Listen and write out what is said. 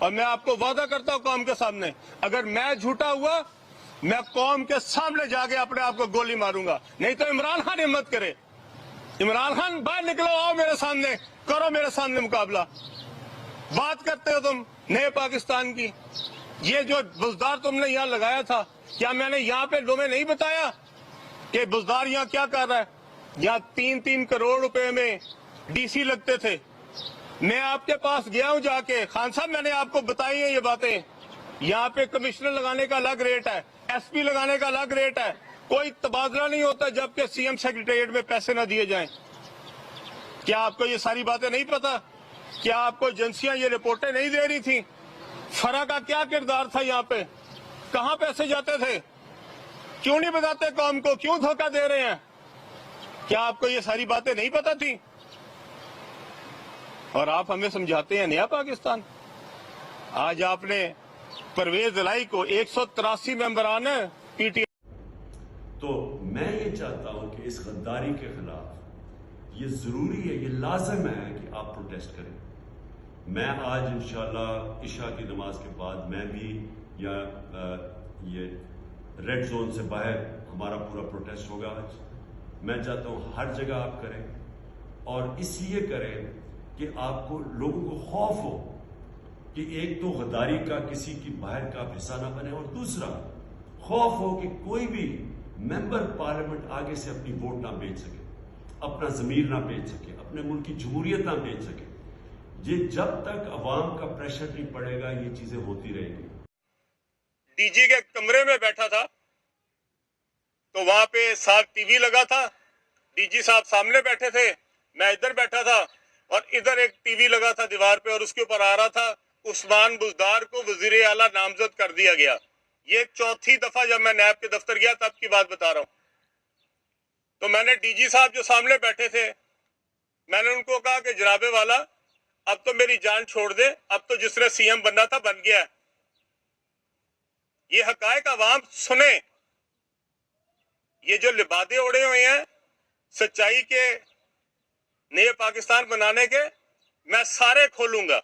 اور میں آپ کو وعدہ کرتا ہوں قوم کے سامنے، اگر میں جھوٹا ہوا میں قوم کے سامنے جا کے اپنے آپ کو گولی ماروں گا، نہیں تو عمران خان ہمت کرے، عمران خان باہر نکلو، آؤ میرے سامنے، کرو میرے سامنے مقابلہ۔ بات کرتے ہو تم نئے پاکستان کی، یہ جو بزدار تم نے یہاں لگایا تھا، کیا میں نے یہاں پہ تمہیں نہیں بتایا کہ بزدار یہاں کیا کر رہا ہے؟ یہاں 3-3 کروڑ روپے میں ڈی سی لگتے تھے، میں آپ کے پاس گیا ہوں جا کے، خان صاحب میں نے آپ کو بتائی ہیں یہ باتیں، یہاں پہ کمشنر لگانے کا الگ ریٹ ہے، ایس پی لگانے کا الگ ریٹ ہے، کوئی تبادلہ نہیں ہوتا جبکہ سی ایم سیکریٹریٹ میں پیسے نہ دیے جائیں۔ کیا آپ کو یہ ساری باتیں نہیں پتا؟ کیا آپ کو ایجنسیاں یہ رپورٹیں نہیں دے رہی تھیں؟ فرا کا کیا کردار تھا یہاں پہ؟ کہاں پیسے جاتے تھے؟ کیوں نہیں بتاتے قوم کو؟ کیوں دھوکہ دے رہے ہیں؟ کیا آپ کو یہ ساری باتیں نہیں پتا تھی؟ اور آپ ہمیں سمجھاتے ہیں نیا پاکستان۔ آج آپ نے پرویز الہی کو 183 ممبران ہیں پی ٹی تو میں یہ چاہتا ہوں کہ اس غداری کے خلاف یہ ضروری ہے، یہ لازم ہے کہ آپ پروٹیسٹ کریں۔ میں آج انشاءاللہ عشاء کی نماز کے بعد میں بھی یہ ریڈ زون سے باہر ہمارا پورا پروٹیسٹ ہوگا۔ آج میں چاہتا ہوں ہر جگہ آپ کریں، اور اس لیے کریں کہ آپ کو لوگوں کو خوف ہو کہ ایک تو غداری کا کسی کی باہر کا حصہ نہ بنے، اور دوسرا خوف ہو کہ کوئی بھی ممبر پارلیمنٹ آگے سے اپنی ووٹ نہ بیچ سکے، اپنا ضمیر نہ بیچ سکے، اپنے ملک کی جمہوریت نہ بیچ سکے۔ یہ جب تک عوام کا پریشر نہیں پڑے گا یہ چیزیں ہوتی رہیں گی۔ ڈی جی کے کمرے میں بیٹھا تھا تو وہاں پہ ساتھ ٹی وی لگا تھا، ڈی جی صاحب سامنے بیٹھے تھے، میں ادھر بیٹھا تھا، اور ادھر ایک ٹی وی لگا تھا دیوار پہ، اور اس کے اوپر آ رہا تھا عثمان بزدار کو وزیر اعلیٰ نامزد کر دیا گیا۔ یہ چوتھی دفعہ جب میں نیب کے دفتر گیا تب کی بات بتا رہا ہوں۔ تو میں نے ڈی جی صاحب جو سامنے بیٹھے تھے، میں نے ان کو کہا کہ جناب والا اب تو میری جان چھوڑ دے، اب تو جس نے سی ایم بننا تھا بن گیا ہے۔ یہ حقائق عوام سنیں، یہ جو لبادے اڑے ہوئے ہیں سچائی کے نئے پاکستان بنانے کے، میں سارے کھولوں گا۔